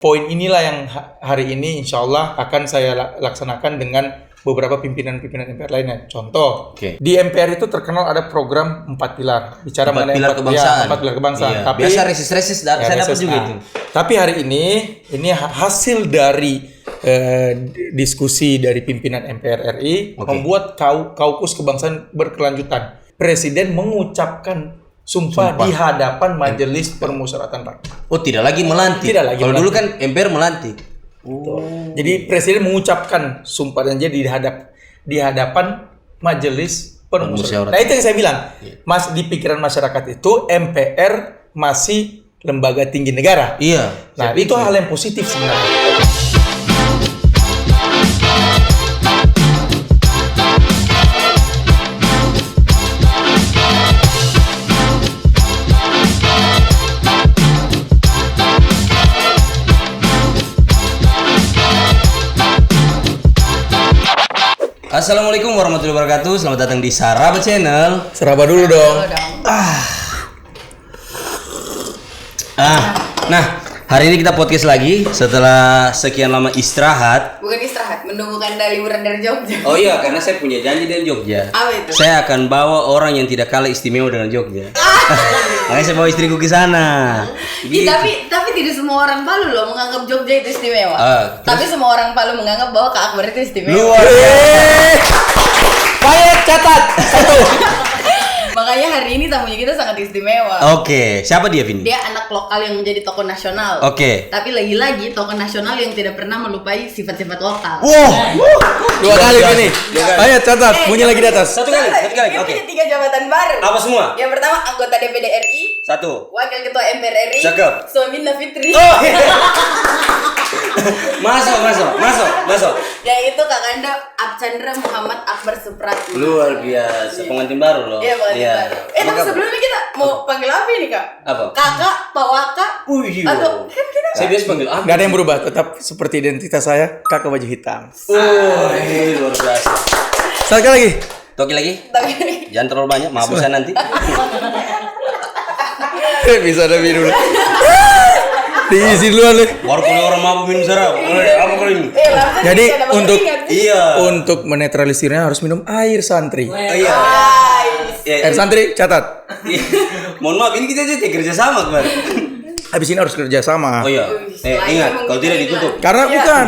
Poin inilah yang hari ini insya Allah akan saya laksanakan dengan beberapa pimpinan-pimpinan MPR lainnya. Contoh, di MPR itu terkenal ada program 4 pilar. Bicara mengenai 4 pilar kebangsaan. Iya. Tapi biasa resis saya dapat juga itu. Tapi hari ini hasil dari diskusi dari pimpinan MPR RI membuat kaukus kebangsaan berkelanjutan. Presiden mengucapkan sumpah di hadapan Majelis Permusyawaratan Rakyat. Oh, tidak lagi melantik. Kalau dulu kan MPR melantik. Jadi presiden mengucapkan sumpah dan jadi di hadapan Majelis Permusyawaratan. Nah, itu yang saya bilang. Mas, di pikiran masyarakat itu MPR masih lembaga tinggi negara. Iya. Nah, itu hal yang positif sebenarnya. Assalamualaikum warahmatullahi wabarakatuh. Selamat datang di Saraba Channel. Seraba dulu dong. Nah, hari ini kita podcast lagi setelah sekian lama istirahat. Bukan istirahat, menunggu Anda liburan dari Jogja. Oh iya, karena saya punya janji dari Jogja. Apa itu? Saya akan bawa orang yang tidak kalah istimewa dengan Jogja. Makanya saya bawa istriku ke sana. Gitu. Tapi tidak semua orang Palu loh menganggap Jogja itu istimewa. Tapi semua orang Palu menganggap bahwa Kak Akbar itu istimewa. Luar biasa. Baik, catat. Satu. Makanya hari ini tamunya kita sangat istimewa. Oke, siapa dia, Vin? Dia anak lokal yang menjadi tokoh nasional. Oke. Tapi lagi-lagi tokoh nasional yang tidak pernah melupai sifat-sifat lokal. Wow. Dua kali ini. Ayo catat, bunyi lagi di atas. Satu kali. Dia Oke. punya 3 jabatan baru. Apa semua? Yang pertama anggota DPD RI, 1. Wakil Ketua MPR RI, Cakep. Sominna Fitri. Oh. Masuk. Yang itu Kakanda Abchandra Muhammad Akbar Supratman. Luar biasa, pengantin baru loh. Iya, pengantin baru. Tapi sebelumnya kita mau panggil apa ini, Kak? Apa? Kakak, Pak Waka. Atau kan kita Saya biasa panggil apa? Gak ada yang berubah, tetap seperti identitas saya, kakak baju hitam. Luar biasa. Satu kali lagi. Toki lagi? Jangan terlalu banyak, mabuk saya nanti. Bisa ada minum. Diisi duluan nih. Baru kalau orang mabuk minum sarap. Apa kalau ini? Jadi Iya. untuk menetralisirnya harus minum air santri. Iya. Air santri catat. Mohon maaf, ini kita jadi kerja sama kemarin. Habis ini harus kerja sama. Oh iya. Ingat, kalau tidak ditutup. Karena bukan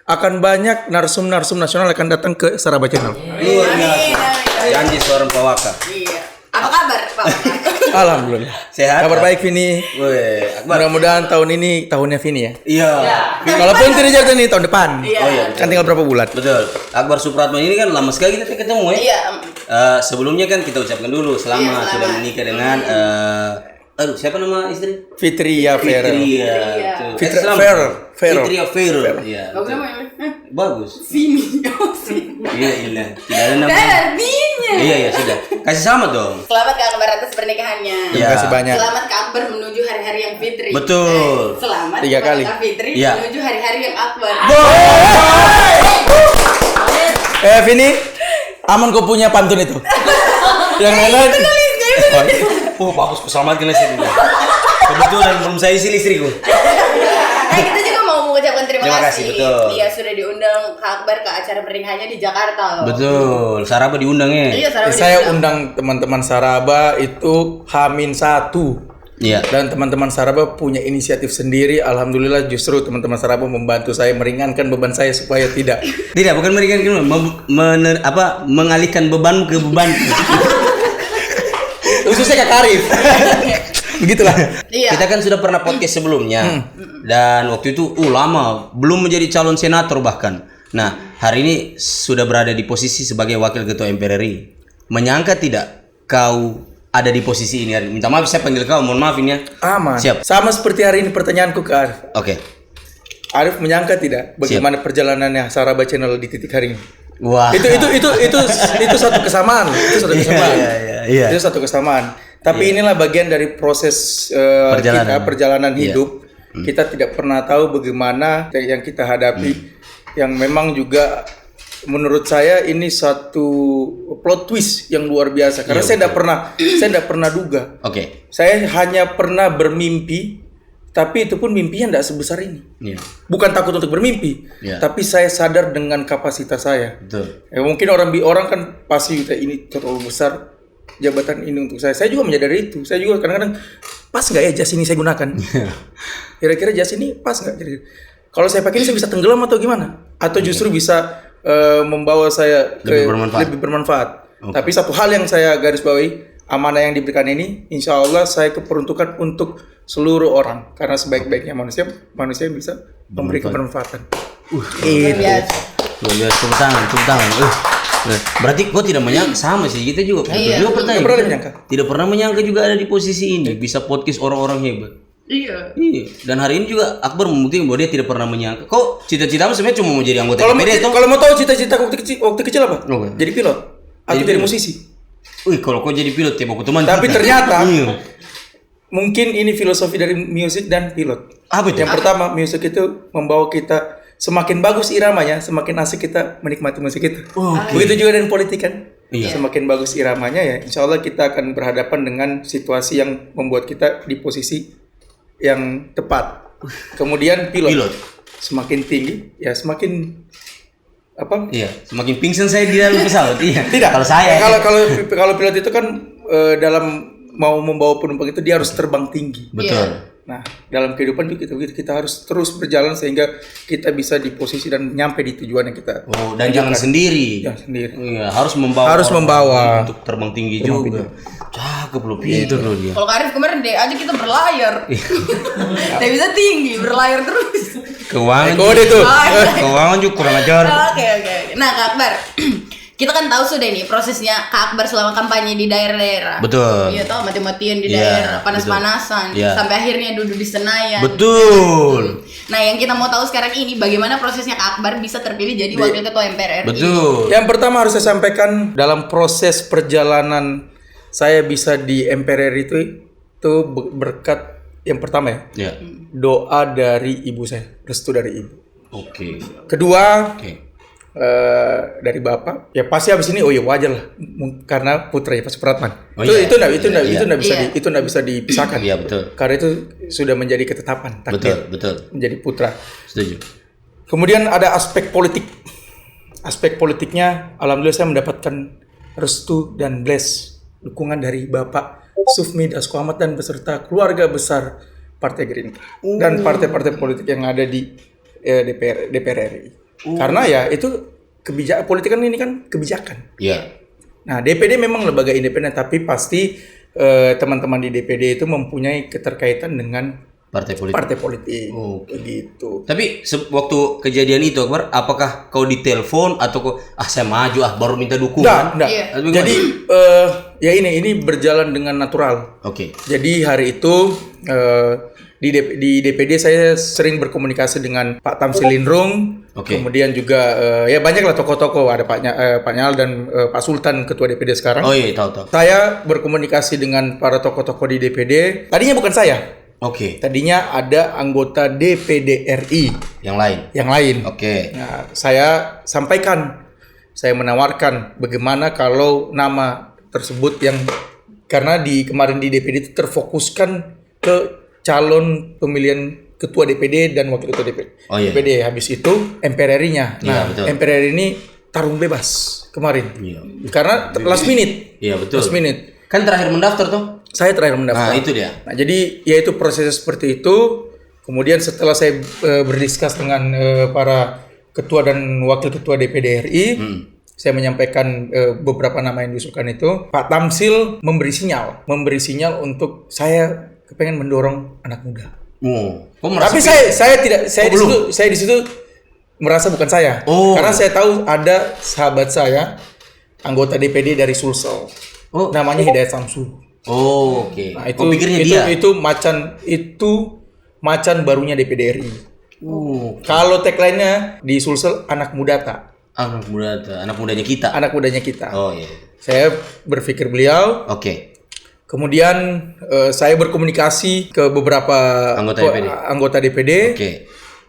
akan banyak narsum-narsum nasional akan datang ke Saraba Channel. Luar biasa. Janji seorang Pak Waka. Iya. Apa kabar, Pak Waka? Alhamdulillah. Sehat. Kabar baik Vini. Akbar. Mudah-mudahan tahun ini tahunnya Vini ya. Iya. Kalaupun tidak jadi nih tahun depan. Oh iya. Kan tinggal berapa bulan? Betul. Akbar Supratman ini kan lama sekali kita ketemu ya. Iya. Sebelumnya kan kita ucapkan dulu selamat sudah menikah dengan siapa nama istri? Fitria Ferrer. Fitria Ferrer. Iya. Bagus namanya. Bagus. Vini. Iya. Tidak ada nama. Artinya. Iya, sudah. Kasih selamat dong. Selamat Kak Akbar atas pernikahannya. Terima kasih banyak. Selamat Kak Akbar menuju hari-hari yang Fitri. Betul. Selamat 3 kali. Kak Fitri Iya. menuju hari-hari yang Akbar. Vini, aman kau punya pantun itu. Yang lain. Bagus, kuselamatkan istri. Kebetulan belum saya isi istriku. Kita juga mau mengucapkan terima kasih. Betul. Dia sudah diundang Kak Akbar ke acara pernikahannya di Jakarta loh. Betul. Saraba diundang ya. Iya, Saraba Saya diundang. undang teman-teman Saraba itu H-1. Iya. Dan teman-teman Saraba punya inisiatif sendiri. Alhamdulillah justru teman-teman Saraba membantu saya meringankan beban saya supaya tidak. Tidak, bukan meringankan, mengalihkan beban ke beban. Khususnya Kak Karif. Begitulah. Iya. Kita kan sudah pernah podcast sebelumnya. Dan waktu itu lama, belum menjadi calon senator bahkan. Nah, hari ini sudah berada di posisi sebagai wakil ketua MPR RI. Menyangka tidak kau ada di posisi ini hari ini? Minta maaf saya panggil kau, mohon maaf ini ya. Aman. Siap. Sama seperti hari ini pertanyaanku ke Arif. Oke. Arif menyangka tidak bagaimana perjalanannya Saraba Channel di titik hari ini? Wah. Itu satu kesamaan. Itu satu kesamaan. Iya. Itu satu kesamaan. Tapi inilah bagian dari proses perjalanan hidup. Kita tidak pernah tahu bagaimana yang kita hadapi, yang memang juga menurut saya ini satu plot twist yang luar biasa. Karena saya tidak pernah duga. Oke. Saya hanya pernah bermimpi Tapi itu pun mimpinya tidak sebesar ini. Iya. Bukan takut untuk bermimpi, Iya. tapi saya sadar dengan kapasitas saya. Betul. Mungkin orang kan pasti ini terlalu besar jabatan ini untuk saya. Saya juga menyadari itu. Saya juga kadang-kadang pas nggak ya jas ini saya gunakan? Kira-kira jas ini pas nggak? Kalau saya pakai ini saya bisa tenggelam atau gimana? Atau justru bisa membawa saya lebih bermanfaat. Okay. Tapi satu hal yang saya garis bawahi, amanah yang diberikan ini, insya Allah saya keperuntukan untuk seluruh orang. Karena sebaik-baiknya manusia bisa memberi kebermanfaatan. Luar biasa, tepuk tangan. Berarti kau tidak menyangka, sama sih kita juga. Juga tidak pernah menyangka juga ada di posisi ini, bisa podcast orang-orang hebat. Iya. Dan hari ini juga Akbar membuktikan bahwa dia tidak pernah menyangka. Kok cita-citamu sebenarnya cuma mau jadi anggota DPD? Kalau mau tahu cita-cita waktu kecil apa? Jadi pilot atau jadi musisi. Wih, kalau kau jadi pilot ya teman. Tapi ternyata mungkin ini filosofi dari musik dan pilot. Apa itu? Yang pertama, musik itu membawa kita semakin bagus iramanya, semakin asik kita menikmati musik itu. Begitu juga dengan politik kan. Semakin bagus iramanya ya, insya Allah kita akan berhadapan dengan situasi yang membuat kita di posisi yang tepat. Kemudian pilot. Semakin tinggi ya semakin apa? Iya, semakin pingsan saya di dalam pesawat. Iya. Tidak. Kalau saya kalau pilot itu kan dalam mau membawa penumpang itu dia harus terbang tinggi. Betul. Nah, dalam kehidupan juga kita harus terus berjalan sehingga kita bisa di posisi dan nyampe di tujuan yang kita. Dan jangan sendiri. Jangan sendiri. Iya, harus membawa untuk terbang tinggi juga. Cakep loh, pintar loh dia. Kalau Karif kemarin deh aja kita berlayar. Tidak bisa tinggi, berlayar terus. Keuangan juga kurang ajar. Oke. Nah, Kak Akbar, kita kan tahu sudah nih prosesnya Kak Akbar selama kampanye di daerah-daerah. Betul. Iya, tahu mati-matian di daerah, panas-panasan, sampai akhirnya duduk di Senayan. Betul. Nah, yang kita mau tahu sekarang ini bagaimana prosesnya Kak Akbar bisa terpilih jadi wakil ketua MPR RI. Betul. Yang pertama harus saya sampaikan dalam proses perjalanan saya bisa di MPR RI itu berkat yang pertama ya. Doa dari ibu saya, restu dari ibu. Oke. Kedua, dari bapak, ya pasti habis ini wajar lah, karena putranya Pak Supratman. Itu nggak bisa dipisahkan. Iya betul. Karena itu sudah menjadi ketetapan takdir. Betul. Menjadi putra. Setuju. Kemudian ada aspek politik. Aspek politiknya, alhamdulillah saya mendapatkan restu dan dukungan dari Bapak Sufmi Dasko Ahmad dan beserta keluarga besar Partai Gerindra dan partai-partai politik yang ada di DPR RI. Karena ya itu kebijakan politik kan ini kan kebijakan. Iya. Nah, DPD memang lembaga independen, tapi pasti teman-teman di DPD itu mempunyai keterkaitan dengan partai politik. Gitu. Tapi waktu kejadian itu Akbar, apakah kau ditelepon atau saya maju baru minta dukungan? Enggak. Jadi ya ini berjalan dengan natural. Oke. Jadi hari itu di DPD saya sering berkomunikasi dengan Pak Tamsil Lindrung. Kemudian juga ya banyaklah tokoh-tokoh, ada Pak Nyal dan Pak Sultan ketua DPD sekarang. Oh iya, tahu. Saya berkomunikasi dengan para tokoh-tokoh di DPD. Tadinya bukan saya. Tadinya ada anggota DPD RI yang lain. Nah, saya sampaikan, saya menawarkan bagaimana kalau nama tersebut yang karena kemarin di DPD itu terfokuskan ke calon pemilihan ketua DPD dan wakil ketua DPD. Habis itu MPR RI-nya. Nah, MPR RI ini tarung bebas kemarin. Karena last minute. Iya, betul. Last minute. Kan terakhir mendaftar tuh? Saya terakhir mendaftar. Nah, itu dia. Nah, jadi ya itu prosesnya seperti itu. Kemudian setelah saya berdiskus dengan para ketua dan wakil ketua DPD RI, saya menyampaikan beberapa nama yang diusulkan itu. Pak Tamsil memberi sinyal untuk saya kepengen mendorong anak muda. Tapi saya tidak, saya di situ merasa bukan saya, karena saya tahu ada sahabat saya anggota DPD dari Sulsel, namanya Hidayat Samsu. Nah, itu macan barunya DPD RI. Kalau tagline-nya di Sulsel anak muda tak. Anak mudanya kita. Anak mudanya kita. Iya. Saya berpikir beliau. Kemudian saya berkomunikasi ke beberapa anggota DPD.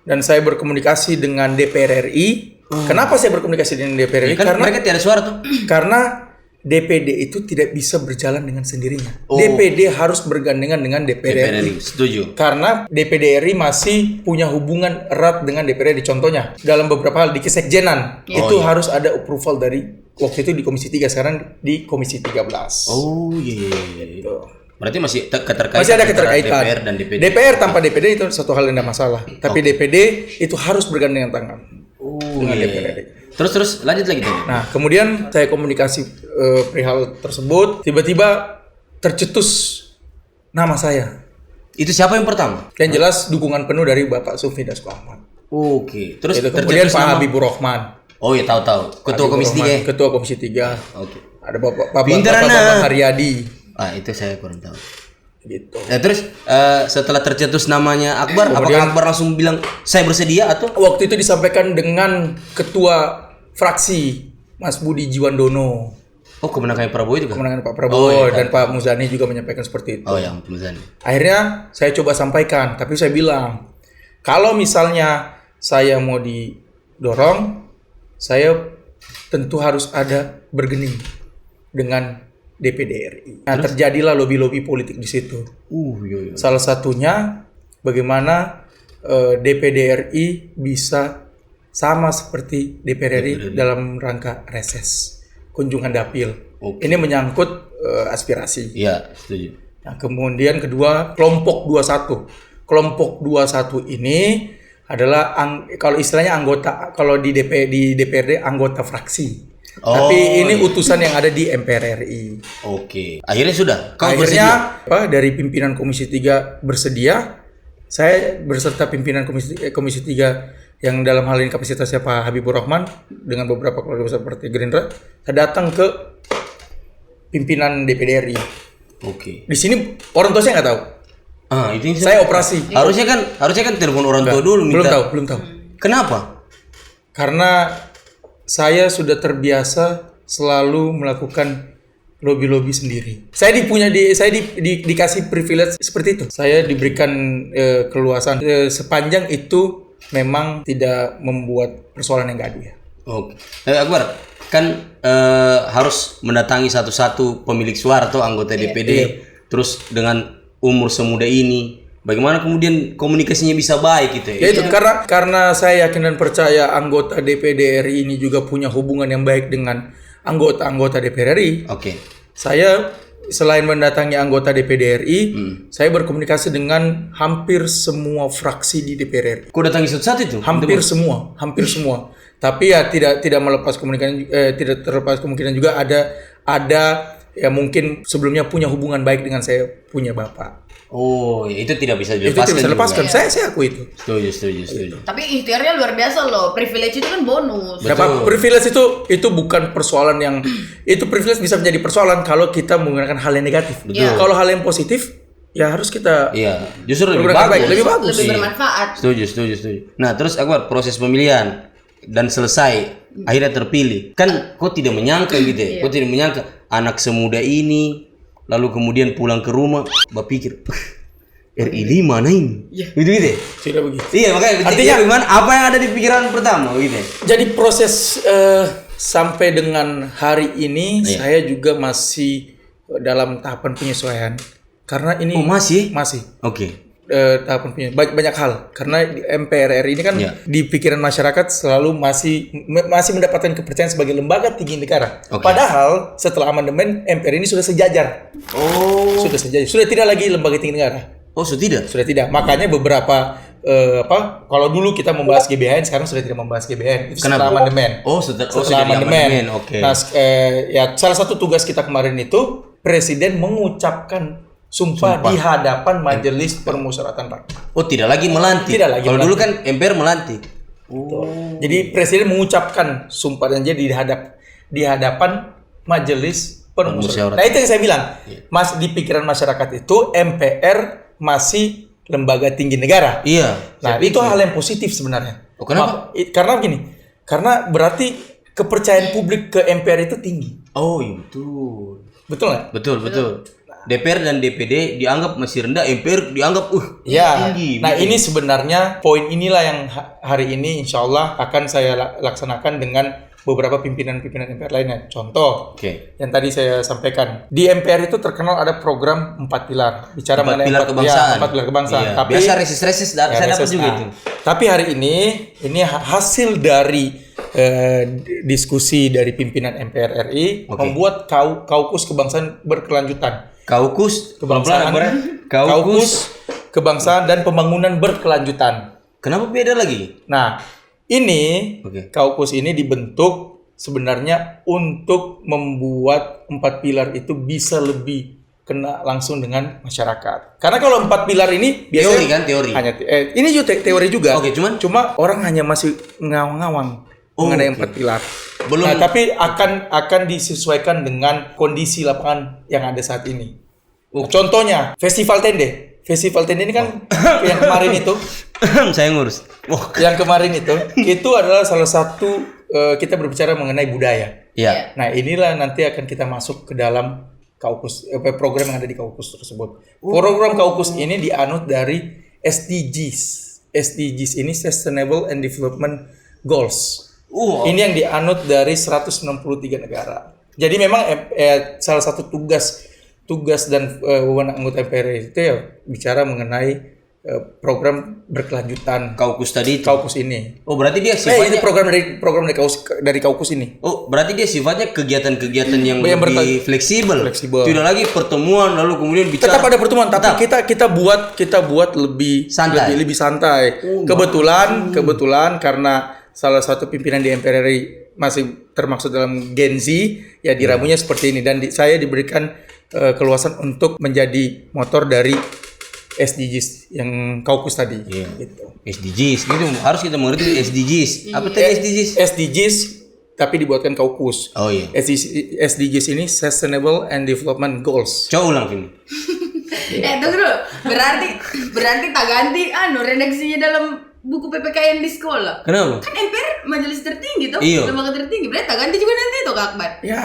Dan saya berkomunikasi dengan DPR RI. Kenapa saya berkomunikasi dengan DPR RI? Karena mereka tidak ada suara tuh. Karena DPD itu tidak bisa berjalan dengan sendirinya. DPD harus bergandengan dengan DPR RI. Setuju. Karena DPD RI masih punya hubungan erat dengan DPR RI. Contohnya, dalam beberapa hal di kesekjenan, itu harus ada approval dari, waktu itu di Komisi 3, sekarang di Komisi 13. Oh iya. Gitu. Berarti masih keterkaitan. Masih ada keterkaitan. DPR dan DPD. DPR tanpa DPD itu satu hal yang tidak masalah. Tapi DPD itu harus bergandengan tangan dengan DPR RI. Terus lanjut lagi tadi. Nah, kemudian saya komunikasi perihal tersebut, tiba-tiba tercetus nama saya. Itu siapa yang pertama? Yang jelas dukungan penuh dari Bapak Suphi Dasko Ahmad. Oke. Terus Itu kemudian tercetus Pak nama- Habibur Rahman. Oh iya, tahu. Ketua Habibur Komisi 3 Rahman, ya? Ketua Komisi 3. Oke. Ada Bapak Pinter, Bapak anak. Haryadi. Itu saya kurang tahu. Gitu. Nah, terus setelah tercetus namanya Akbar, Kemudian- apakah Akbar langsung bilang saya bersedia atau? Waktu itu disampaikan dengan Ketua Fraksi Mas Budi Jiwandono. Oh, kemenangan Prabowo itu kan? Kemenangan Pak Prabowo Oh, iya, dan Pak Muzani juga menyampaikan seperti itu. Oh, yang Muzani. Akhirnya saya coba sampaikan, tapi saya bilang kalau misalnya saya mau didorong, saya tentu harus ada bergening dengan DPD RI. Nah, terjadilah lobby-lobby politik di situ. Iya. Salah satunya bagaimana DPD RI bisa sama seperti DPR RI dalam rangka reses, kunjungan dapil. Oke. Ini menyangkut aspirasi. Iya, setuju. Nah, kemudian kedua, kelompok 21. Kelompok 21 ini adalah kalau istilahnya anggota, kalau di DPRD anggota fraksi. Tapi ini utusan yang ada di MPR RI. Oke. Akhirnya sudah. Kau Akhirnya dari pimpinan Komisi 3 bersedia, saya berserta pimpinan Komisi 3 yang dalam hal ini kapasitasnya Pak Habibur Rahman dengan beberapa keluarga besar Partai Gerindra, saya datang ke pimpinan DPD RI. Oke. Di sini orang tua saya nggak tahu. Itu yang Saya operasi. harusnya kan telepon orang tua dulu minta. Belum tahu. Kenapa? Karena saya sudah terbiasa selalu melakukan lobby-lobby sendiri. Saya dikasih privilege seperti itu. Saya diberikan keluasan sepanjang itu memang tidak membuat persoalan yang gaduh ya. Oke. Akbar, kan harus mendatangi satu-satu pemilik suara atau anggota DPD, terus dengan umur semuda ini, bagaimana kemudian komunikasinya bisa baik gitu Ya itu karena saya yakin dan percaya anggota DPD RI ini juga punya hubungan yang baik dengan anggota-anggota DPR RI. Oke. Saya selain mendatangi anggota DPD RI, saya berkomunikasi dengan hampir semua fraksi di DPR RI. Kau datangi satu-satu itu? Hampir semua. Tapi ya tidak melepas tidak terlepas kemungkinan juga ada ya mungkin sebelumnya punya hubungan baik dengan saya punya bapak. Oh, itu tidak bisa Itu dilepaskan. tidak bisa lepaskan. juga. Saya akui itu. Setuju. Tapi ikhtiarnya luar biasa loh. Privilege itu kan bonus. Berapa privilege itu bukan persoalan yang itu privilege bisa menjadi persoalan kalau kita menggunakan hal yang negatif. Betul. Kalau hal yang positif ya harus kita Iya, justru lebih Bergunakan bagus. baik, lebih bagus. Lebih bermanfaat. Setuju. Nah, terus Akbar, proses pemilihan dan selesai, akhirnya terpilih. Kan kau tidak menyangka gitu ya. Kau tidak menyangka anak semuda ini lalu kemudian pulang ke rumah, berpikir RI 5 mana ini? Gitu ya. tidak begitu. Iya, makanya Artinya gimana? Apa yang ada di pikiran pertama gitu ya? Jadi proses sampai dengan hari ini saya juga masih dalam tahapan penyesuaian karena ini masih? Oke. Tahapan penyesuaian banyak hal karena di MPR RI ini kan di pikiran masyarakat selalu masih mendapatkan kepercayaan sebagai lembaga tinggi negara. Padahal setelah amandemen MPR ini sudah sejajar. Sudah sejajar. Sudah tidak lagi lembaga tinggi negara. Sudah? Sudah tidak. Makanya beberapa kalau dulu kita membahas GBHN, sekarang sudah tidak membahas GBHN. Itu setelah amandemen. Setelah amandemen. Oke. Nah, ya salah satu tugas kita kemarin itu Presiden mengucapkan sumpah di hadapan Majelis Permusyawaratan Rakyat. Tidak lagi melantik. Tidak lagi Kalau dulu melantik. kan MPR melantik. Jadi Presiden mengucapkan sumpah dan jadi di hadapan Majelis Permusyawaratan. Nah, itu yang saya bilang. Mas di pikiran masyarakat itu MPR masih lembaga tinggi negara. Iya. Nah, itu hal yang positif sebenarnya. Kenapa? Karena begini. Karena berarti kepercayaan publik ke MPR itu tinggi. Iya betul. Betul nggak? Betul. DPR dan DPD dianggap masih rendah, MPR dianggap tinggi. Nah, ini sebenarnya poin inilah yang hari ini insya Allah akan saya laksanakan dengan beberapa pimpinan-pimpinan MPR lainnya. Contoh, Oke. yang tadi saya sampaikan di MPR itu terkenal ada program 4 pilar, bicara Empat mengenai pilar kebangsaan. 4 pilar kebangsaan. Iya, Tapi biasa resis-resis ya, saya dapat juga nah, itu. Tapi hari ini hasil dari diskusi dari pimpinan MPR RI membuat kaukus kebangsaan berkelanjutan. Kaukus Kebangsaan, Kaukus. kaukus kebangsaan dan pembangunan berkelanjutan. Kenapa beda lagi? Nah, ini Oke. kaukus ini dibentuk sebenarnya untuk membuat 4 pilar itu bisa lebih kena langsung dengan masyarakat. Karena kalau 4 pilar ini biasanya Teori kan, teori. hanya ini juga teori juga. Oke, cuma orang hanya masih ngawang-ngawang mengenai 4 pilar. Belum. Nah, tapi akan disesuaikan dengan kondisi lapangan yang ada saat ini. Contohnya Festival Tende. Festival Tende ini kan yang kemarin itu, Saya ngurus. Oh, yang kemarin itu adalah salah satu kita berbicara mengenai budaya. ya. Nah, inilah nanti akan kita masuk ke dalam kaukus program yang ada di kaukus tersebut. Program kaukus ini dianut dari SDGs. SDGs ini Sustainable and Development Goals. Ini yang dianut dari 163 negara. Jadi memang salah satu tugas dan wewenang anggota MPR itu ya bicara mengenai program berkelanjutan Kaukus tadi itu. kaukus ini. Oh, berarti dia Ini sifatnya program dari kaukus ini. Oh, berarti dia sifatnya kegiatan-kegiatan yang Yang lebih fleksibel. Fleksibel. Tidak lagi pertemuan lalu kemudian bicara. Tetap ada pertemuan, tapi kita buat lebih Santai. lebih santai. Kebetulan karena salah satu pimpinan di MPR RI masih termaksud dalam Gen Z, ya diramunya seperti ini dan saya diberikan keluasan untuk menjadi motor dari SDGs yang kaukus tadi. Gitu. SDGs gitu harus kita mengerti SDGs. Apa tadi SDGs? SDGs tapi dibuatkan kaukus. Oh iya. SDGs ini Sustainable and Development Goals. Coba ulang ini. Tunggu dulu. Berarti tak ganti redaksinya dalam buku PPKN di sekolah. Kenapa? Kan MPR majelis tertinggi tuh, Iya. lembaga tertinggi. Berarti tak ganti juga nanti tuh Kak Akbar. Ya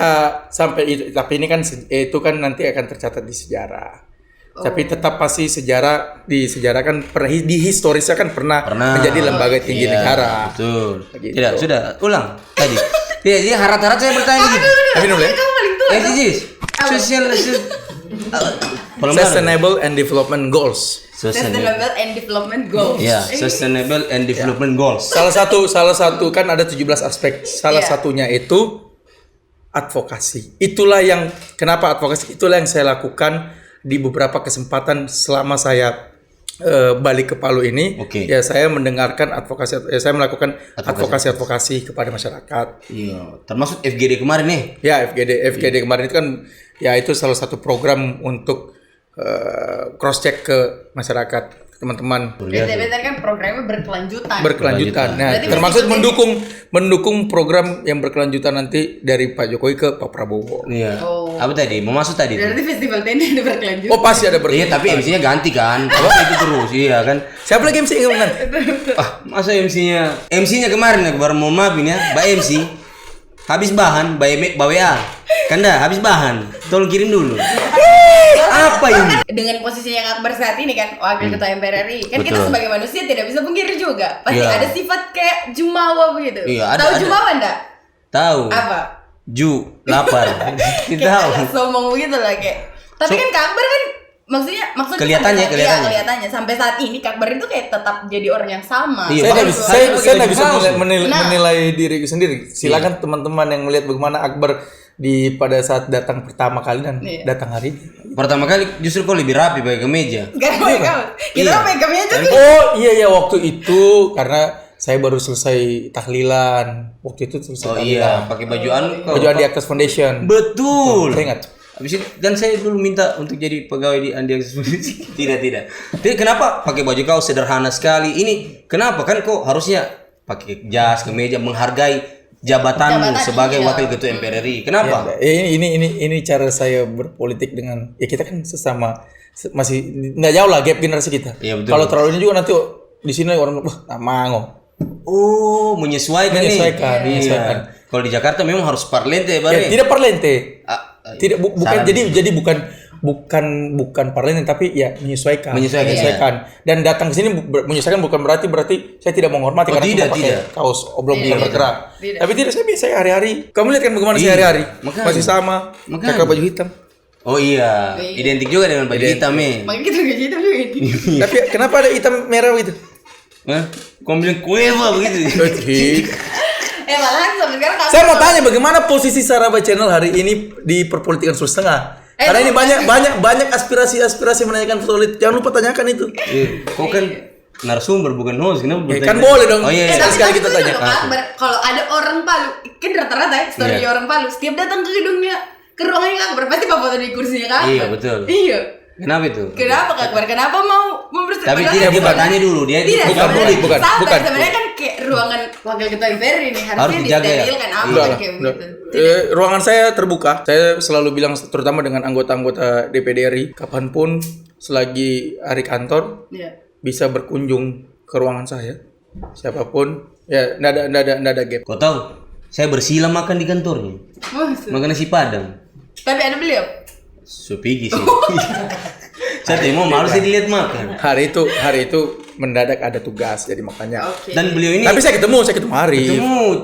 sampai itu, tapi ini kan itu kan nanti akan tercatat di sejarah. Tapi tetap pasti di sejarah kan di historisnya kan pernah menjadi lembaga tinggi negara. Betul. Begitu. Tidak, sudah ulang tadi. Dia harap-harap saya bertanya gitu. Tapi dulu ya. Kamu paling tua. SDGs. Sustainable and Development Goals. Sustainable and Development Goals. Ya, Sustainable and Development Goals. Salah satu kan ada 17 aspek. Salah satunya itu advokasi. Kenapa advokasi? Itulah yang saya lakukan di beberapa kesempatan selama saya balik ke Palu ini. Oke. Ya saya mendengarkan saya melakukan advokasi kepada masyarakat. Iya, termasuk FGD kemarin nih. Ya FGD kemarin itu kan ya itu salah satu program untuk cross check ke masyarakat teman-teman. Bentar kan programnya berkelanjutan. Nah, Berarti termasuk meskipun mendukung program yang berkelanjutan nanti dari Pak Jokowi ke Pak Prabowo. Iya. Oh. Apa tadi? Mau masuk tadi? Berarti festival tenda ada berkelanjutan. Oh pasti ada Iya, berkelanjutan. tapi MC-nya ganti kan. Apa itu terus? Iya kan. Siapa lagi MC ingat? Masa MC-nya kemarin ya baru mau maafin ya, Mbak MC. Habis bahan, Mbak WA. Kanda habis bahan. Tolong kirim dulu. Apa ini? Dengan posisinya Kak Akbar saat ini kan wakil ketua MPR RI, kan kita Betul. sebagai manusia tidak bisa pungkiri juga pasti Iya. ada sifat kayak jumawa begitu. Iya, ada. Tahu jumawa enggak? Tahu. Apa? Lapar. Kita tahu. Kayak sombong begitu lah kayak. Tapi kan Kak Akbar kan maksudnya Kelihatannya. Iya, kelihatannya sampai saat ini Kak Akbar itu kayak tetap jadi orang yang sama. Iya. Saya nggak bisa Nah. menilai diriku sendiri. Silakan teman-teman yang melihat bagaimana Akbar pada saat datang pertama kali dan datang hari ini. Pertama kali justru kau lebih rapi pakai kemeja. Gak mau kamu. Kita Iya. megamnya aja tuh. Oh iya waktu itu karena saya baru selesai tahlilan. Waktu itu selesai Oh tahlilan. iya, pakai baju kau. Baju Andi Aktas Foundation. Betul. Saya ingat. Habis itu dan saya dulu minta untuk jadi pegawai di Andi Akses Polisi. Tidak. Jadi kenapa pakai baju kau sederhana sekali? Ini kenapa kan kau harusnya pakai jas, kemeja, menghargai jabatanmu Jabatan, sebagai iya. wakil ketua MPR RI. Kenapa? Ya, ini cara saya berpolitik dengan ya kita kan sesama masih nggak jauh lah gap generasi kita. Iya, betul. Kalau terlalu ini juga nanti di sini orang wah mango. Oh, menyesuaikan nih. Menyesuaikan. Kalau di Jakarta memang harus parlente, Ya, Bare. tidak parlente. Tidak bukan salah. jadi bukan parlemen tapi ya menyesuaikan. Menyesuaikan. Dan datang ke sini menyesuaikan bukan berarti saya tidak menghormati karena cuma pakai kaos oblong bukan bergerak. Tapi tidak, saya hari-hari. Kamu lihat kan bagaimana saya hari-hari? Masih sama. Pakai baju hitam. Oh iya, identik juga dengan baju hitam Makanya kita baju hitam juga ini. Tapi kenapa ada hitam merah gitu? Hah? Kau bilang kueva begitu? Malahan sampai sekarang Saya mau tanya bagaimana posisi Saraba Channel hari ini di perpolitikan Sulawesi Tengah? Karena ini banyak aspirasi menanyakan soal itu. Jangan lupa tanyakan itu. Kau kan narasumber bukan host, kenapa bertanya? Kan boleh dong. Oh iya. Sekali kita tanya. Kalau ada orang Palu, kan rata-rata ya story orang Palu, setiap datang ke gedungnya, ke ruangannya Kak Akbar pasti foto di kursinya Kak Akbar. Iya betul. Iya. Kenapa itu? Kenapa Kak Akbar? Kenapa mau Tapi tidak bertanya dulu dia. Bukan. Sebenarnya kan kayak ruangan wakil ketua MPR ini harusnya disterilkan kayak begitu. Ruangan saya terbuka. Saya selalu bilang terutama dengan anggota-anggota DPD RI, kapanpun selagi hari kantor bisa berkunjung ke ruangan saya. Siapapun ya enggak ada gap. Kau tahu? Saya bersila makan di kantornya. Makan nasi Padang. Tapi ada beliau. Supigi sih. Saya mau malu saya dilihat makan. Hari itu mendadak ada tugas jadi makanya. Dan beliau ini. Tapi saya ketemu hari.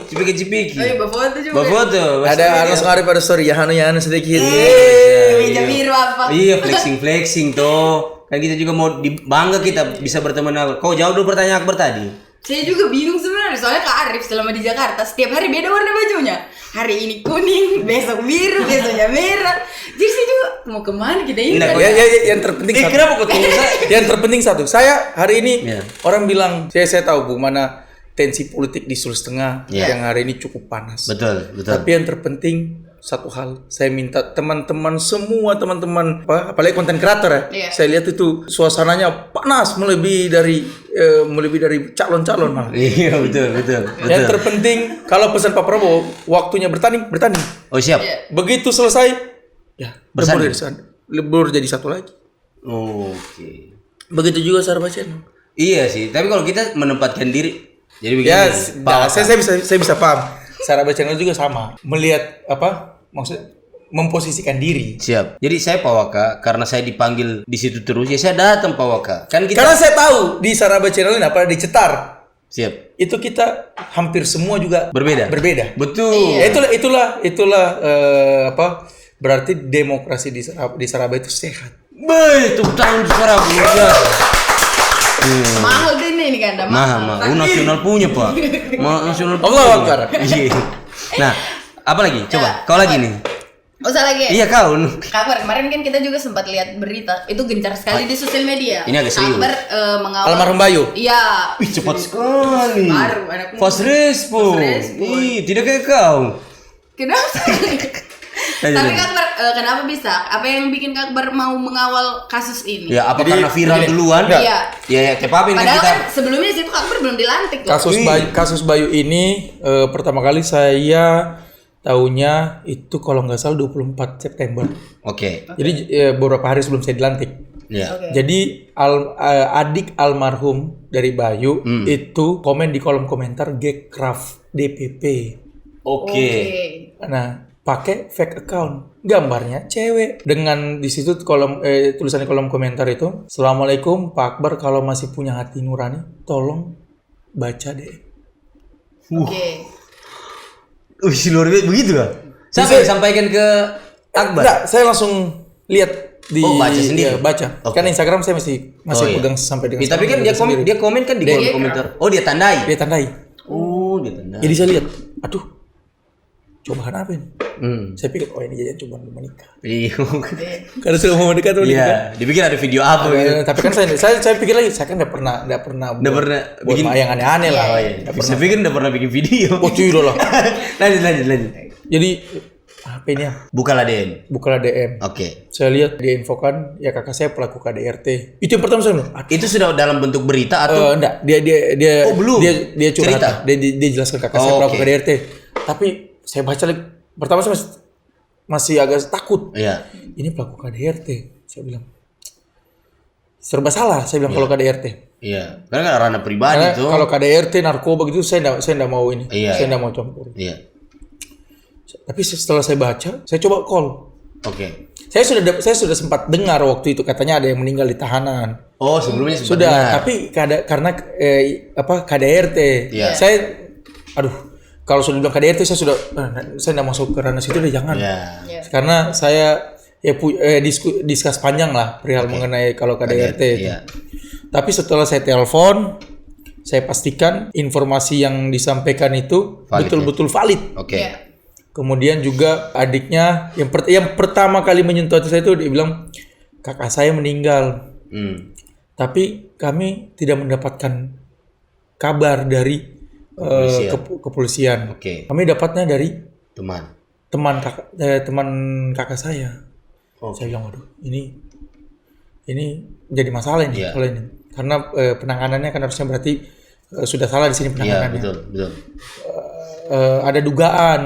Cipiki. Oh iya, bafoto juga. Bafoto. Ada Anas Arif ada story Yahanu sedikit. Meja biru apa? Iya, flexing toh. Kan kita juga mau bangga kita bisa berteman. Kau jawab dulu pertanyaan Akbar tadi. Saya juga bingung sebenarnya, soalnya Kak Arif selama di Jakarta setiap hari beda warna bajunya. Hari ini kuning, besok biru, besoknya merah. Jadi saya juga mau kemana kita ini? Yang terpenting satu. Kenapa kau tunggu saya? Yang terpenting satu. Saya hari ini orang bilang saya tahu bagaimana tensi politik di Sulawesi Tengah yang hari ini cukup panas. Betul. Tapi yang terpenting satu hal, saya minta teman-teman apalagi konten kreator ya. Saya lihat itu suasananya panas melebihi dari calon-calon malah. Iya betul. Yang terpenting kalau pesan Pak Prabowo waktunya bertanding. Oh siap. Begitu selesai ya lebur jadi satu lagi. Oke. Begitu juga Saraba Channel. Iya sih, tapi kalau kita menempatkan diri jadi begini. Saya bisa paham. Saraba Channel juga sama. Melihat maksudnya memposisikan diri. Siap. Jadi saya Pak Waka karena saya dipanggil di situ terus ya saya datang Pak Waka. Karena saya tahu di Saraba Channel ini di Cetar. Siap. Itu kita hampir semua juga berbeda. Betul. Itulah berarti demokrasi di Saraba itu sehat. Betul tahun Saraba. Mahal deh ini kan, mahal. Nasional punya Pak. Nasional. Allah Akbar. Iya. Nah, apa lagi? Coba, kau lagi nih. Usah lagi. Iya kau. Kabar kemarin kan kita juga sempat lihat berita itu gencar sekali di sosial media. Ini agak serius. Kabar mengawal. Almarhum Bayu. Iya. Wih cepat sekali. Baru anak muda. Fast respon. Ih, tidak kayak kau. Kenapa? Tapi Kak Akbar, kenapa bisa? Apa yang bikin Kak Akbar mau mengawal kasus ini? Ya, apa karena viral duluan? Iya. Ya, cepapin kan Padahal kita. kan sebelumnya situ Kak Akbar belum dilantik loh. Kasus Bayu ini pertama kali saya tahunya itu kalau nggak salah 24 September. Oke. Jadi beberapa hari sebelum saya dilantik. Iya. Jadi adik almarhum dari Bayu itu komen di kolom komentar Gekraf DPP. Oke. Nah, pakai fake account, gambarnya cewek dengan di situ tulisan di kolom komentar itu, Assalamualaikum Pak Akbar, kalau masih punya hati nurani tolong baca deh. Oke. Luar biasa begitu kan? Siapa yang sampaikan ke Akbar? Enggak, saya langsung lihat di baca sendiri. Baca. Kan Instagram saya masih pegang sampai dengan. Tapi kan dia komen kan di kolom komentar. Oh, dia tandai. Dia tandai. Jadi saya lihat, aduh. Cobaan apa ini? Saya pikir ini jajan cobaan mau menikah. Iya. Karena sudah mau menikah tuh. Iya. Dipikir ada video apa gitu. Tapi kan saya pikir lagi, saya kan enggak pernah bikin yang aneh-aneh lah. Saya pikir enggak pernah bikin video. Oh tidak lah. Lanjut. Jadi apa ini ya? Bukalah DM. Oke. Saya lihat dia infokan ya kakak saya pelaku KDRT. Itu yang pertama saya bilang. Itu sudah dalam bentuk berita atau? Enggak. Dia belum. Dia curhat. Dia jelaskan kakak saya pelaku KDRT. Tapi saya baca lagi, pertama saya masih agak takut. Iya. Ini pelaku KDRT. Saya bilang serba salah. Saya bilang kalau KDRT. Iya. Karena ranah pribadi tuh. Kalau KDRT narkoba gitu saya enggak mau ini. Saya enggak mau campur. Iya. Tapi setelah saya baca, saya coba call. Oke. Saya sudah sempat dengar waktu itu katanya ada yang meninggal di tahanan. Oh, sebelumnya sempat Sudah, dengar. tapi karena KDRT. Iya. Kalau sudah bilang KDRT saya tidak masuk ke ranah situ deh, jangan. Iya. Karena saya diskus panjang lah perihal mengenai kalau KDRT. Iya. Tapi setelah saya telepon, saya pastikan informasi yang disampaikan itu Valid, betul-betul valid. Oke. Iya. Kemudian juga adiknya yang pertama kali menyentuh hati saya itu dia bilang kakak saya meninggal. Tapi kami tidak mendapatkan kabar dari kepolisian. Oke. Kami dapatnya dari Teman. teman kakak saya. Saya bilang waduh ini jadi masalah ini Iya. kalau ini. Karena penanganannya kan harusnya berarti sudah salah di sini Iya, penanganannya. betul. Ada dugaan.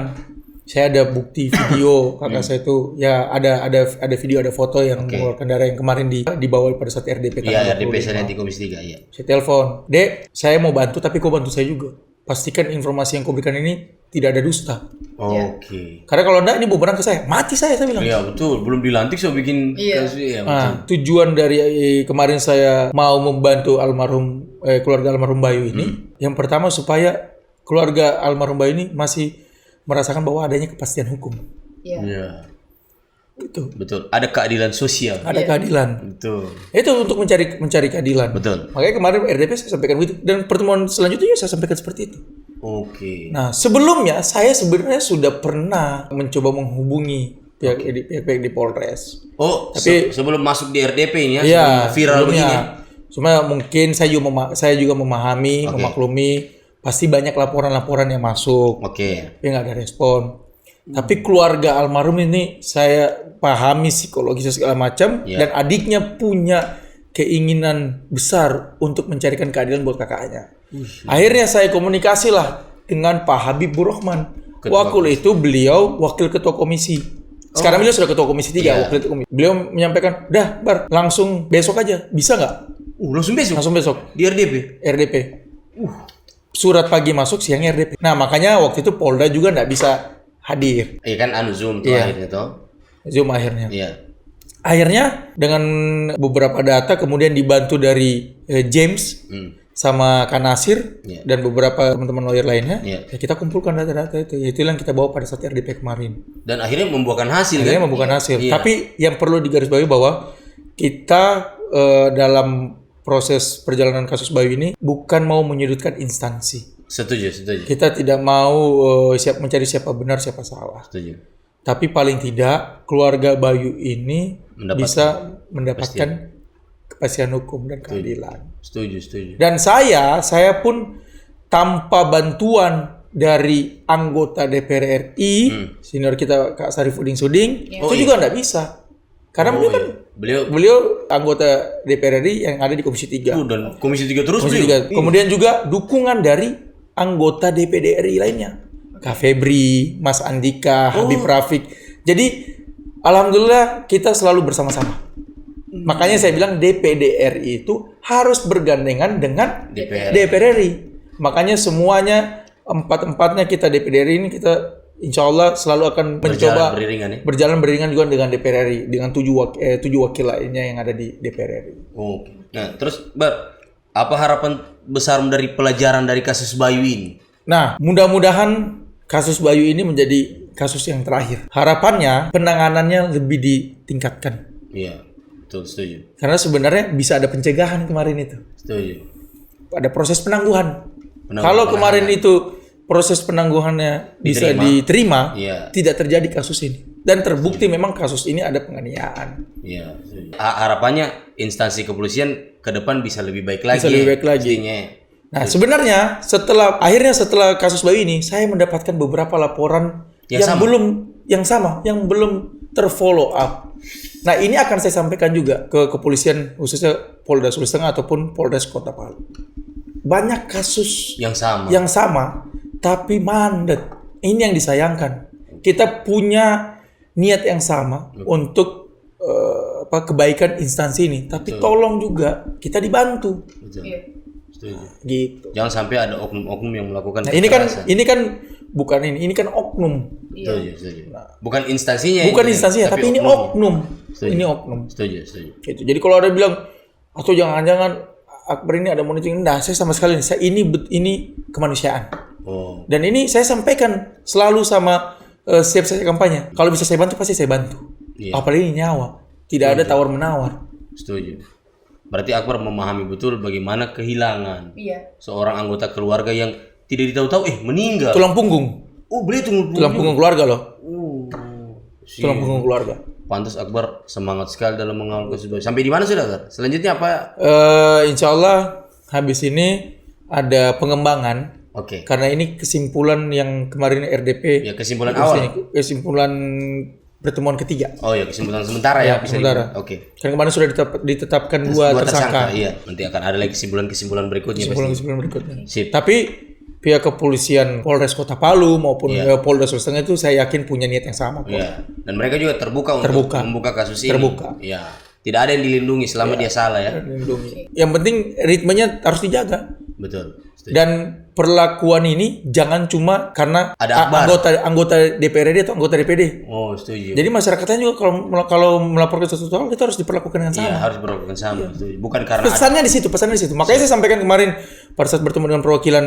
Saya ada bukti video kakak saya itu ya ada video ada foto yang mengeluarkan darah yang kemarin dibawa pada saat RDP Iya, tanggal RDP 25. saya di Komisi 3, iya. Saya telepon, Dek, saya mau bantu tapi kau bantu saya juga. Pastikan informasi yang kau berikan ini tidak ada dusta. Oke. Karena kalau enggak ini bumerang ke saya, mati saya bilang. Iya, betul. Belum dilantik so bikin kasus ya, betul. Nah, tujuan dari kemarin saya mau membantu keluarga almarhum Bayu ini, yang pertama supaya keluarga almarhum Bayu ini masih merasakan bahwa adanya kepastian hukum. Iya. Itu. Betul. Ada keadilan sosial. Ada keadilan. Betul. Itu untuk mencari keadilan. Betul. Makanya kemarin RDP saya sampaikan begitu dan pertemuan selanjutnya saya sampaikan seperti itu. Oke. Nah, sebelumnya saya sebenarnya sudah pernah mencoba menghubungi pihak di Polres. Oh, Tapi- sebelum masuk di RDP ini ya, Iya, sebelum viral sebelumnya. begini. Cuma mungkin saya juga memahami, memaklumi pasti banyak laporan-laporan yang masuk. Oke. Tapi nggak ada respon. Tapi keluarga almarhum ini saya pahami psikologisnya segala macam dan adiknya punya keinginan besar untuk mencarikan keadilan buat kakaknya. Akhirnya saya komunikasi lah dengan Pak Habib Burrohman. Waktu itu beliau wakil ketua komisi. Sekarang beliau sudah ketua komisi 3, wakil ketua komisi. Beliau menyampaikan, "Dah, Bar, langsung besok aja. Bisa nggak?" Langsung besok Langsung besok. di RDP. RDP. Surat pagi masuk, siangnya RDP. Nah, makanya waktu itu Polda juga nggak bisa hadir. Iya kan Zoom tuh Iya. akhirnya toh. Zoom akhirnya. Iya. Akhirnya dengan beberapa data kemudian dibantu dari James sama Kak Nasir dan beberapa teman-teman lawyer lainnya, ya kita kumpulkan data-data itu. Ya, itu yang kita bawa pada saat RDP kemarin. Dan akhirnya membuahkan hasil Akhirnya kan? membuahkan hasil. Iya. Tapi yang perlu digarisbawahi bahwa kita dalam proses perjalanan kasus Bayu ini bukan mau menyudutkan instansi. Setuju. Kita tidak mau mencari siapa benar siapa salah. Setuju. Tapi paling tidak keluarga Bayu ini bisa mendapatkan kepastian hukum dan keadilan. Setuju. Dan saya pun tanpa bantuan dari anggota DPR RI, senior kita Kak Sarifudin Suding, itu juga nggak bisa. Karena beliau anggota DPR RI yang ada di Komisi 3. Dan Komisi 3 terus Komisi beliau. 3. Kemudian juga dukungan dari anggota DPD RI lainnya. Kak Febri, Mas Andika, Habib Rafiq. Jadi alhamdulillah kita selalu bersama-sama. Makanya saya bilang DPD RI itu harus bergandengan dengan DPR RI. Makanya semuanya empat-empatnya kita DPD RI ini kita insya Allah selalu akan mencoba berjalan beriringan juga dengan DPR RI dengan tujuh wakil lainnya yang ada di DPR RI. Oke. Nah, terus apa harapan besar dari pelajaran dari kasus Bayu ini? Nah, mudah-mudahan kasus Bayu ini menjadi kasus yang terakhir. Harapannya penanganannya lebih ditingkatkan. Iya, betul, setuju. Karena sebenarnya bisa ada pencegahan kemarin itu. Setuju. Ada proses penangguhan. Kalau kemarin itu proses penangguhannya bisa diterima, tidak terjadi kasus ini. Dan terbukti memang kasus ini ada penganiayaan. Iya. Harapannya instansi kepolisian ke depan bisa lebih baik lagi. Bisa lebih baik lagi. Nah, sebenarnya setelah kasus Bayu ini, saya mendapatkan beberapa laporan yang belum terfollow up. Nah, ini akan saya sampaikan juga ke kepolisian khususnya Polda Sulawesi Tengah ataupun Polres Kota Palu. Banyak kasus yang sama, tapi mandat. Ini yang disayangkan. Kita punya niat yang sama untuk kebaikan instansi ini, tapi tolong juga kita dibantu. Gitu. Jangan sampai ada oknum-oknum yang melakukan Nah, ini kan bukan ini kan oknum. Setuju. Bukan instansinya. Bukan instansinya, tapi ini oknum. Setuju. Ini oknum. Setuju. Gitu. Jadi kalau ada bilang atau jangan-jangan Akbar ini ada monitoring, nah saya sama sekali ini kemanusiaan. Oh. Dan ini saya sampaikan selalu sama setiap saya kampanye. Kalau bisa saya bantu pasti saya bantu. Iya. Apalagi ini nyawa. Tidak ada tawar menawar. Setuju. Berarti Akbar memahami betul bagaimana kehilangan seorang anggota keluarga yang tidak ditahu-tahu meninggal. Tulang punggung. Oh, beli Tulang punggung keluarga loh. Tulang punggung keluarga. Pantas Akbar semangat sekali dalam mengawal kasus. Sampai di mana sudah, Akbar? Selanjutnya apa? Insya Allah habis ini ada pengembangan. Oke. Karena ini kesimpulan yang kemarin RDP. Ya, kesimpulan awal. Kesimpulan pertemuan ketiga. Oh ya, kesimpulan sementara ya. Bisa sementara. Oke. Karena kemarin sudah ditetapkan dua tersangka. Iya. Nanti akan ada lagi kesimpulan berikutnya. Kesimpulan berikutnya. Sip. Tapi pihak kepolisian Polres Kota Palu maupun Polda Sulawesi Tengah itu saya yakin punya niat yang sama. Iya. Dan mereka juga terbuka untuk membuka kasus ini. Terbuka. Iya. Tidak ada yang dilindungi selama dia salah ya. Yang penting ritmenya harus dijaga. Betul. Setuju. Dan perlakuan ini jangan cuma karena Ada anggota DPRD atau anggota DPD. Oh, setuju. Jadi masyarakatnya juga kalau melaporkan sesuatu hal itu harus diperlakukan dengan sama. Iya, harus diperlakukan sama. Setuju. Bukan karena Pesannya di situ. Makanya saya sampaikan kemarin pada saat bertemu dengan perwakilan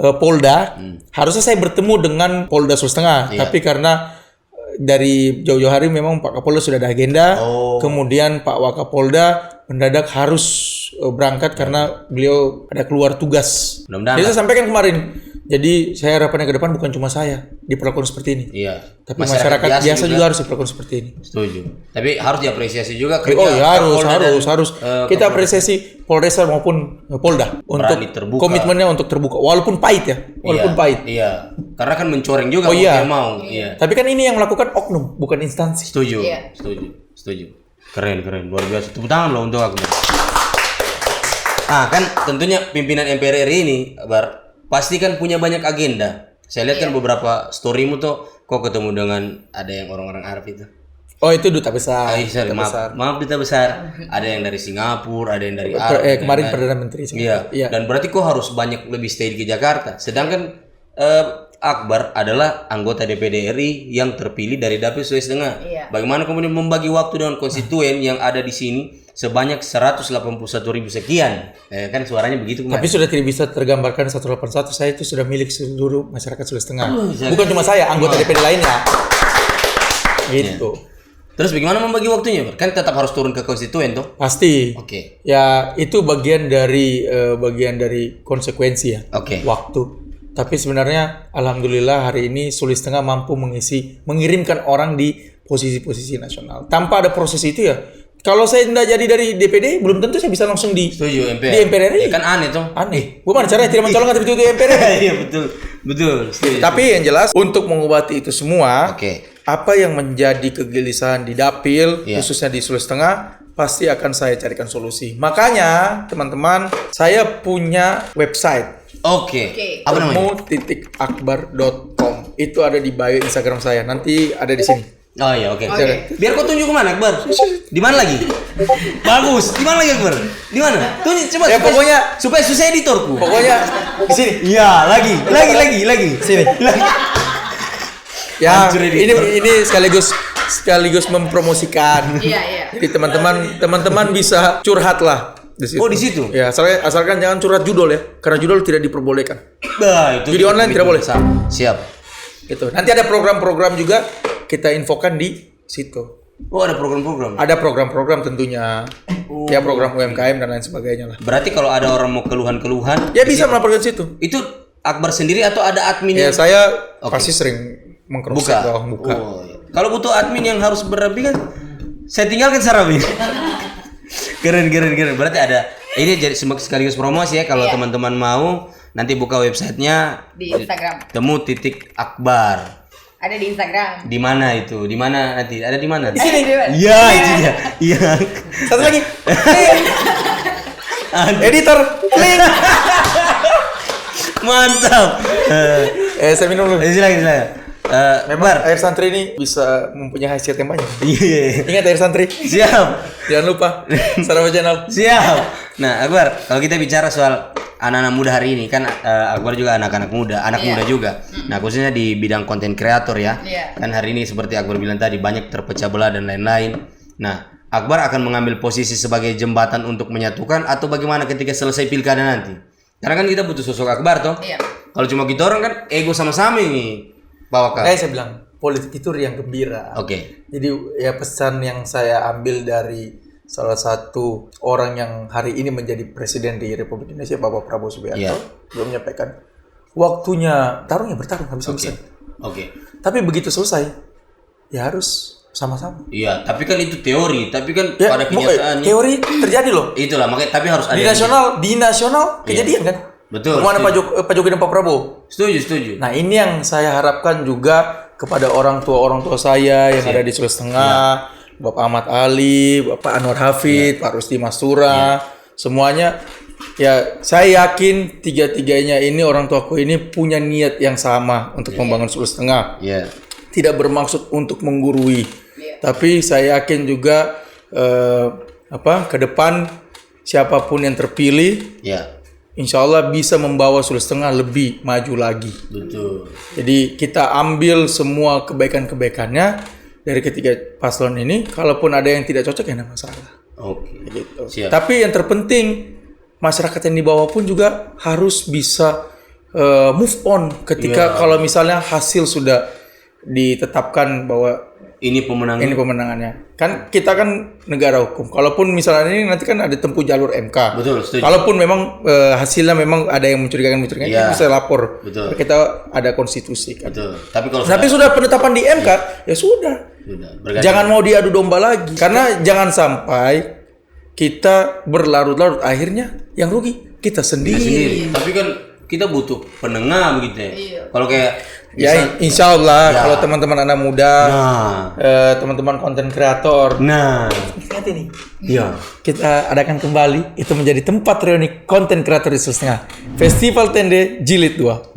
Polda, harusnya saya bertemu dengan Polda Sulawesi Tengah, tapi karena dari jauh-jauh hari memang Pak Kapolda sudah ada agenda, kemudian Pak Wakapolda mendadak harus berangkat karena beliau ada keluar tugas. Jadi saya sampaikan kemarin. Jadi saya harapannya ke depan bukan cuma saya diperlakukan seperti ini. Iya. Tapi masyarakat biasa juga harus diperlakukan seperti ini. Setuju. Tapi harus diapresiasi juga kerja. Oh ya harus. Kita apresiasi Polres maupun Polda untuk komitmennya untuk terbuka, walaupun pahit ya, pahit. Iya. Karena kan mencoreng juga dia mau. Iya. Tapi kan ini yang melakukan oknum, bukan instansi. Setuju. Setuju. Keren. Luar biasa. Tepuk tangan loh untuk aku. Kan tentunya pimpinan MPR RI ini, pasti kan punya banyak agenda. Saya lihat kan beberapa storymu tuh, kok ketemu dengan ada yang orang-orang Arab itu. Oh itu duta besar. Maaf duta besar. Ada yang dari Singapura, ada yang dari Arab. Kemarin Perdana Menteri. Iya. Dan berarti kok harus banyak lebih stay di Jakarta. Sedangkan Akbar adalah anggota DPD RI yang terpilih dari Dapil Sulawesi Tengah. Bagaimana kemudian membagi waktu dengan konstituen yang ada di sini sebanyak 181.000 sekian. Kan suaranya begitu kemarin. Tapi sudah tidak bisa tergambarkan 181. Saya itu sudah milik seluruh masyarakat Sulawesi Tengah. Bukan cuma saya, anggota DPD lainnya. Gitu. Terus bagaimana membagi waktunya? Kan tetap harus turun ke konstituen tuh. Pasti. Oke. Ya itu bagian dari konsekuensi ya. Waktu. Tapi sebenarnya alhamdulillah hari ini Sulawesi Tengah mampu mengirimkan orang di posisi-posisi nasional. Tanpa ada proses itu ya. Kalau saya tidak jadi dari DPD, belum tentu saya bisa langsung di MPR RI. Ya kan aneh tuh. Aneh. Bagaimana caranya tidak mencalonkan tiba-tiba di MPR RI? Iya betul. Tapi yang jelas untuk mengobati itu semua, apa yang menjadi kegelisahan di Dapil, khususnya di Sulawesi Tengah, pasti akan saya carikan solusi. Makanya teman-teman, saya punya website. Apa namanya? temu.akbar.com. Itu ada di bio Instagram saya. Nanti ada di sini. Oh iya, oke. Biar kau tunjuk kemana, Akbar? Di mana lagi? Bagus. Di mana lagi, Akbar? Di mana? Tunjuk coba. Ya pokoknya supaya susah editorku. Pokoknya di sini. Iya, lagi. Sini. Ya, ini sekaligus mempromosikan. Iya. Jadi teman-teman bisa curhat lah di situ. Oh, di situ. Ya, asalkan jangan curhat judul ya, karena judul tidak diperbolehkan. Nah, itu jadi online tidak boleh. Siap. Gitu. Nanti ada program-program juga kita infokan di situ. Oh, ada program-program. Ada program-program tentunya. Ya program UMKM dan lain sebagainya lah. Berarti kalau ada orang mau keluhan-keluhan, ya bisa melaporkan situ. Itu Akbar sendiri atau ada admin? Ya, saya pasti sering mengcross buka. Oh, iya. Kalau butuh admin yang harus berlebih kan saya tinggalkan Sarabi. Keren. Berarti ada ini jadi sekaligus promosi ya kalau teman-teman mau nanti buka websitenya di Instagram. Temu.akbar. Ada di Instagram. Di mana itu? Di mana nanti? Ada di mana? Di sini. Iya, itu dia. Iya. Satu lagi. Editor, link. Mantap. Saya minum dulu. Silakan. Memang air santri ini bisa mempunyai hasil yang banyak. Iya. Ingat air santri. Siap. Jangan lupa. Salam channel. Siap. Nah, Akbar, kalau kita bicara soal anak-anak muda hari ini kan Akbar juga anak-anak muda, anak muda juga. Nah, khususnya di bidang konten kreator ya. Kan hari ini seperti Akbar bilang tadi banyak terpecah belah dan lain-lain. Nah, Akbar akan mengambil posisi sebagai jembatan untuk menyatukan atau bagaimana ketika selesai pilkada nanti? Karena kan kita butuh sosok Akbar toh. Kalau cuma kita orang kan ego sama-sama ini. Bawa kan. Saya bilang politik itu yang gembira. Oke. Jadi ya pesan yang saya ambil dari salah satu orang yang hari ini menjadi presiden di Republik Indonesia, Bapak Prabowo Subianto, belum menyampaikan waktunya bertarung habis-habisan. Oke. Tapi begitu selesai, ya harus sama-sama. Iya, tapi kan itu teori, tapi kan pada kenyataannya teori terjadi loh. Itulah makanya tapi harus ada Di nasional kejadian kan. Betul. Mana Pak Jokowi dan Pak Prabowo. Setuju. Nah, ini yang saya harapkan juga kepada orang tua saya yang ada di Sulawesi Tengah, Bapak Ahmad Ali, Bapak Anwar Hafid, Pak Rusdi Mastura, semuanya ya saya yakin tiga-tiganya ini orang tuaku ini punya niat yang sama untuk membangun Sulawesi Tengah. Tidak bermaksud untuk menggurui. Tapi saya yakin juga ke depan siapapun yang terpilih, insya Allah bisa membawa Sulawesi Tengah lebih maju lagi. Betul. Jadi kita ambil semua kebaikan-kebaikannya dari ketiga paslon ini. Kalaupun ada yang tidak cocok ya tidak masalah. Oke. Gitu. Siap. Tapi yang terpenting masyarakat yang di bawah pun juga harus bisa move on ketika kalau misalnya hasil sudah ditetapkan bahwa ini pemenangannya. Kan kita kan negara hukum. Kalaupun misalnya ini nanti kan ada tempuh jalur MK. Betul, setuju. Kalaupun memang hasilnya memang ada yang mencurigakan, kita bisa lapor. Betul. Kita ada konstitusi kan. Betul. Tapi kalau sudah penetapan di MK, ya sudah. Jangan mau diadu domba lagi. Karena jangan sampai kita berlarut-larut, akhirnya yang rugi kita sendiri. Tapi kan kita butuh penengah begitu ya. Kalau kayak insya Allah kalau teman-teman anak muda, teman-teman konten kreator, lihat ini, kita adakan kembali itu menjadi tempat reuni konten kreator di Sulawesi Tengah, Festival Tende Jilid 2.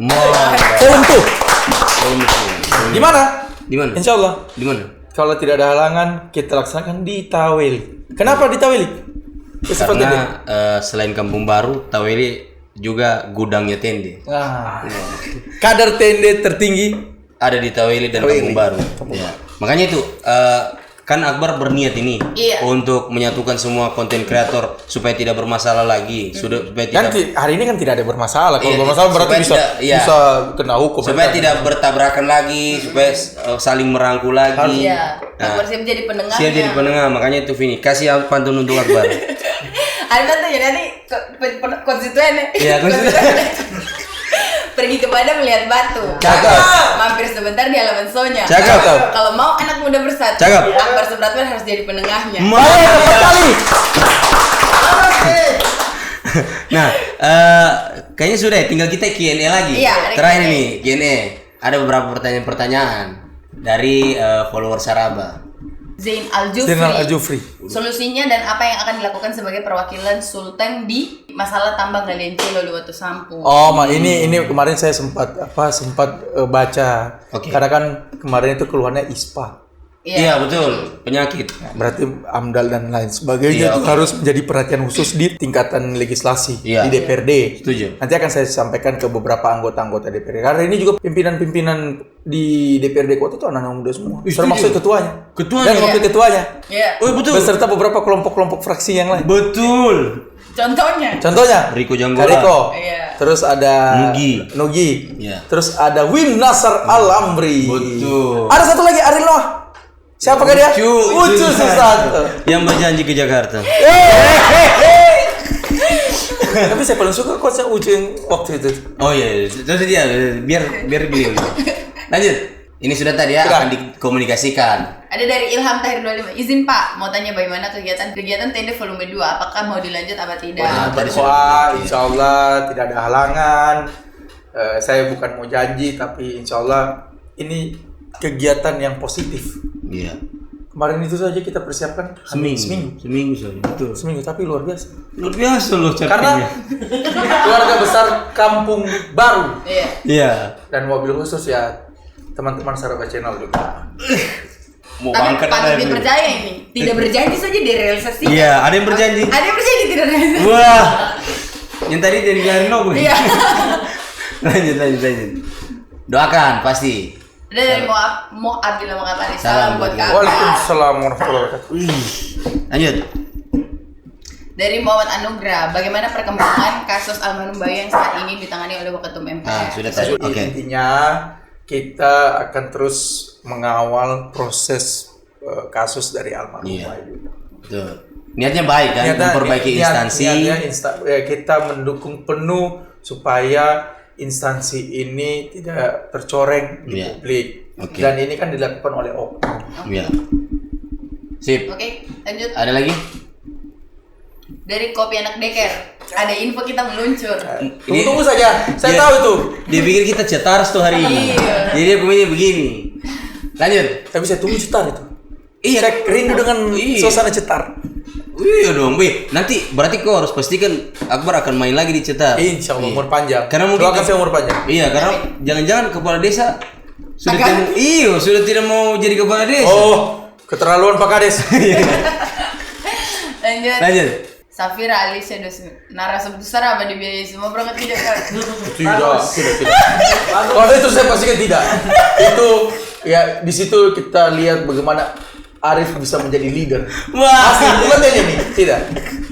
Di mana? Insya Allah. Di mana? Kalau tidak ada halangan, kita laksanakan di Taweli. Kenapa di Taweli? Karena selain Kampung Baru, Taweli juga gudangnya tende. Kadar tende tertinggi ada di Taweli dan Kampung Baru. Makanya itu kan Akbar berniat ini untuk menyatukan semua konten kreator supaya tidak bermasalah lagi. Supaya tidak hari ini kan tidak ada bermasalah. Kalau bermasalah berarti bisa kena hukum. Supaya tidak bertabrakan lagi, supaya saling merangkul lagi. Akbar siap jadi penengahnya. Siap jadi penengah, makanya itu Vini. Kasih pantun untuk Akbar. Ada tuh jadi nanti konstituen. Konstituen. Pergi ke Padang melihat batu. Cakep. Mampir sebentar di halaman Sonya. Cakep. Kalau mau anak muda bersatu, Cakep. Akbar Supratman harus jadi penengahnya. Nah, kayaknya sudah ya, tinggal kita Q&A lagi. Terakhir nih Q&A. Ada beberapa pertanyaan dari follower Saraba. Zain Al-Jufri. Solusinya dan apa yang akan dilakukan sebagai perwakilan Sulteng di masalah tambang galian Celo di Watu Sampung. Ini kemarin saya sempat baca. Karena kan kemarin itu keluarnya ISPA. Iya betul, penyakit. Berarti AMDAL dan lain sebagainya itu harus menjadi perhatian khusus di tingkatan legislasi di DPRD. Setuju. Nanti akan saya sampaikan ke beberapa anggota-anggota DPRD. Karena ini juga pimpinan-pimpinan di DPRD Kota itu anak-anak muda semua. Termasuk ketuanya. Dan wakil ketuanya. Betul. Beserta beberapa kelompok-kelompok fraksi yang lain. Betul. Contohnya Riko Janggola. Terus ada Nugi. Terus ada Wim Nasar Al-Amri. Betul. Ada satu lagi Ariel Noah. Siapa dia? Ucu Susanto. Yang berjanji ke Jakarta. Tapi saya paling suka coachnya Ucu yang waktu itu. Oh iya, terus dia biar beliau. Lanjut. Ini sudah tadi akan dikomunikasikan. Ada dari Ilham Tahir 25. Izin Pak, mau tanya bagaimana kegiatan Tende volume 2? Apakah mau dilanjut apa tidak? Insya Allah tidak ada halangan. Saya bukan mau janji, tapi insya Allah ini kegiatan yang positif. Iya. Kemarin itu saja kita persiapkan seminggu saja. Betul. Seminggu, tapi luar biasa. Luar biasa loh Karena keluarga besar Kampung Baru. Iya. Dan mobil khusus ya teman-teman Saraba Channel juga. Tapi patut dipercaya ini. Tidak berjanji saja direalisasi. Iya, ada yang berjanji. Ada yang berjanji tidak realisasi. Wah. Yang tadi jadi biarin no. Iya. lanjut. Doakan pasti. Ada dari Mo Abdillah Makassar. Salam Salam buat buat kakak. Waalaikumsalam warahmatullahi wabarakatuh. Lanjut. Dari Muhammad Anugrah, bagaimana perkembangan kasus almarhum Bayu yang saat ini ditangani oleh Waketum MPR? Sudah tadi. Oke. Intinya kita akan terus mengawal proses kasus dari almarhum Iya. Bayu. Betul. Niatnya baik kan, memperbaiki instansi. Niatnya kita mendukung penuh supaya instansi ini tidak tercoreng di Iya. publik. Oke. Dan ini kan dilakukan oleh oknum. Iya. Sip. Oke, lanjut. Ada lagi? Dari Kopi Anak Deker, ada info kita meluncur. Tunggu saja, saya Dia- tahu itu. Dia pikir kita cetars tuh hari ini. Iya. Jadi dia punya begini. Lanjut. Tapi saya tunggu cetar itu. Iya. Saya rindu dengan Iya. suasana cetar. Iya dong, Bi. Nanti berarti kau harus pastikan Akbar akan main lagi di cetar. Insya Allah Iya. umur panjang. Karena mungkin doakan saya umur panjang. Iya, karena jangan-jangan kepala desa sudah Akan- tidak mau jadi kepala desa. Oh, keterlaluan Pak Kades. Lanjut. Safira Ali Sedos narasum besar apa dibiayai semua berangkat ke Jakarta? Tidak. Kalau itu saya pastikan tidak. Itu ya di situ kita lihat bagaimana Arif bisa menjadi leader. Wah. Asli, bukan aja nih.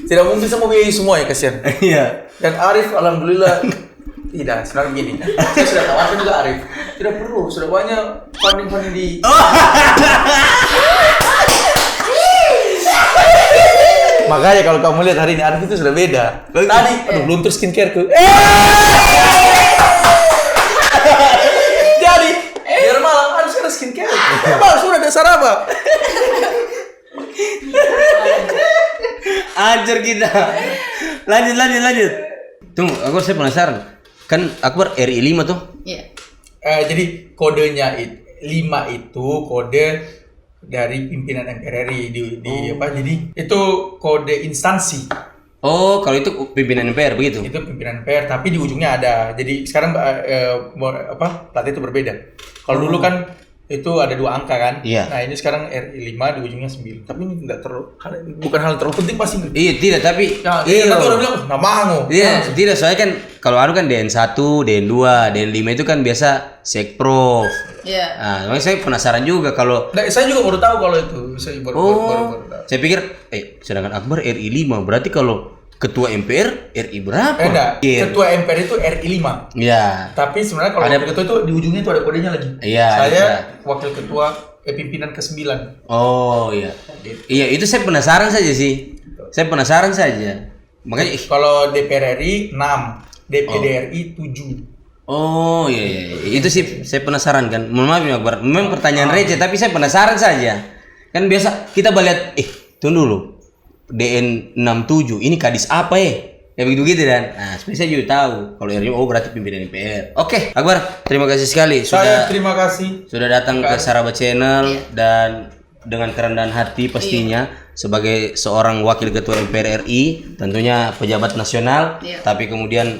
Tidak mungkin bisa membiayai semua ya kasihan. Iya. Dan Arif alhamdulillah tidak. Sebenarnya begini. Saya sudah tawarkan juga Arif. Tidak perlu, sudah banyak funding di. Makanya kalau kamu lihat hari ini Arif itu sudah beda. Tadi, aduh belum terus skincare ku. Jadi, biar malam harus ada skincare. Malam sudah dasar apa? Ajar kita. Lanjut. Tunggu, saya penasaran. Kan Akbar RI 5 tuh. Iya. Jadi kodenya 5 itu kode dari pimpinan MPR RI di apa? Jadi itu kode instansi. Oh, kalau itu pimpinan MPR begitu. Itu pimpinan MPR tapi di ujungnya ada. Jadi sekarang plat itu berbeda. Kalau dulu kan itu ada 2 angka kan. Iya. Nah, ini sekarang RI 5 di ujungnya 9. Tapi ini tidak bukan hal terlalu penting pasti. Iya, tidak, tapi Ya, iya. tapi orang bilang, "Nah, mango." Iya, tidak, soalnya kan kalau anu kan DN1, DN2, DN5 itu kan biasa sekprov. Iya. Nah, makanya saya penasaran juga kalau Nah, saya juga baru tahu kalau itu. Saya baru tahu. saya pikir sedangkan Akbar RI 5, berarti kalau ketua MPR RI berapa? Enggak, Iya. ketua MPR itu RI 5. Iya. Tapi sebenarnya kalau Ada- wakil ketua itu di ujungnya itu ada kodenya lagi. Iya, Saya ada. wakil ketua pimpinan ke-9. Oh, iya. Iya, itu saya penasaran saja sih. Saya penasaran saja. Makanya Kalau DPR RI 6, DPD RI 7. oh iya. Itu sih saya penasaran kan. Mohon maaf ya Akbar. Memang pertanyaan receh tapi saya penasaran saja. Kan biasa kita lihat tunggu dulu. DN67 ini kadis apa ya? Ya begitu kan. Nah, sebenarnya saya juga tahu kalau RI berarti pimpinan MPR. Oke, Akbar, terima kasih sekali Saya terima kasih. sudah datang ke Saraba Channel dan dengan kerendahan hati pastinya sebagai seorang wakil ketua MPR RI, tentunya pejabat nasional, Iya. tapi kemudian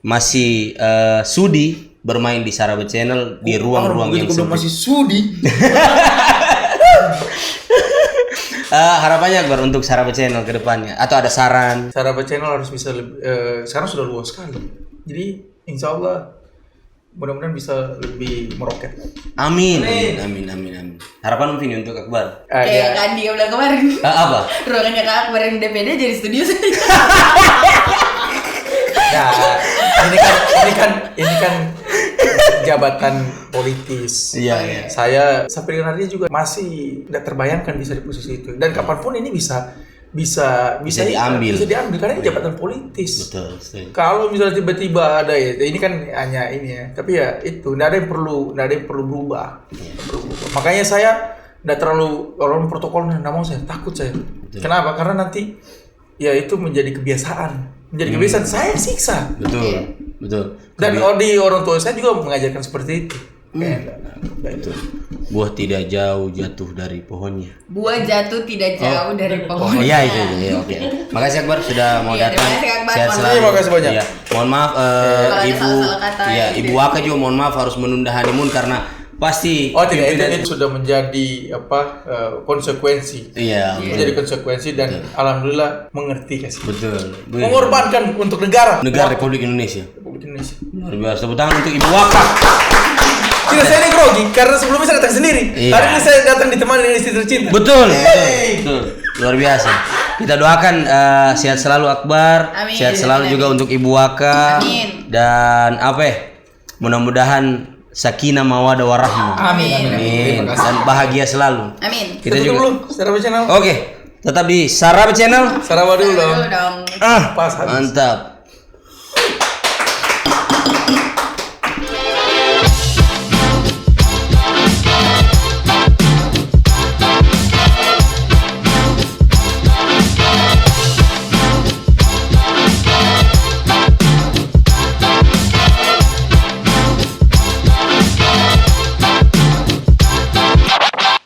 masih sudi bermain di Saraba Channel di ruang-ruang yang belum sempit. masih sudi. Harapannya Akbar untuk Saraba Channel ke depannya atau ada saran? Saraba Channel harus bisa lebih, sekarang sudah luas sekali. Jadi insya Allah mudah-mudahan bisa lebih meroket. Amin. Harapan mungkin untuk Akbar. Kayak Kandi yang bilang kemarin. Apa? Ruangannya Kak Akbar yang DPD jadi studio saja. Nah, ini kan jabatan politis. Iya. Saya sampai dengan hari ini juga masih tidak terbayangkan bisa di posisi itu. Dan kapanpun ini bisa diambil. Bisa diambil karena ini jabatan politis. Betul. Kalau misalnya tiba-tiba ada ya, ini kan hanya ini ya. Tapi ya itu, nggak ada yang perlu berubah. Makanya saya nggak terlalu kalau protokol nggak mau saya takut saya. Kenapa? Karena nanti ya itu menjadi kebiasaan. Saya siksa. Betul. Dan di orang tua saya juga mengajarkan seperti itu. Itu. Buah tidak jauh jatuh dari pohonnya. Buah jatuh tidak jauh dari pohon. Iya itu. Ya, oke. Makasih Akbar sudah mau Iya, datang. terima kasih, Akbar. Sehat Mohon selalu. maaf. Terima kasih banyak. Iya. Mohon maaf ada Ibu. salah-salah kata, Iya, gitu. Ibu Aka juga mohon maaf harus menunda honeymoon karena pasti. Oh tidak, pimpinan- itu sudah menjadi konsekuensi. Iya, Menjadi konsekuensi dan alhamdulillah mengerti kasih. betul. Mengorbankan untuk negara. Negara Republik Indonesia. Republik Indonesia. Luar biasa. Tepuk tangan untuk Ibu Waka. Tidak, saya ini grogi karena sebelumnya saya datang sendiri. Iya. Hari ini saya datang ditemani dengan istri tercinta. Betul, Hey. betul, luar biasa. Kita doakan sehat selalu Akbar, Amin. sehat selalu Amin. juga untuk Ibu Waka. Amin. Dan mudah-mudahan sakinah mawadah warahmah. Amin, amin, amin. Amin. Terima kasih. Dan bahagia selalu. Amin. Kita Tutup juga. dulu, Saraba Channel. Oke, tetap di Saraba Channel. Saraba dulu dong. Dulu dong. Pas habis. Mantap.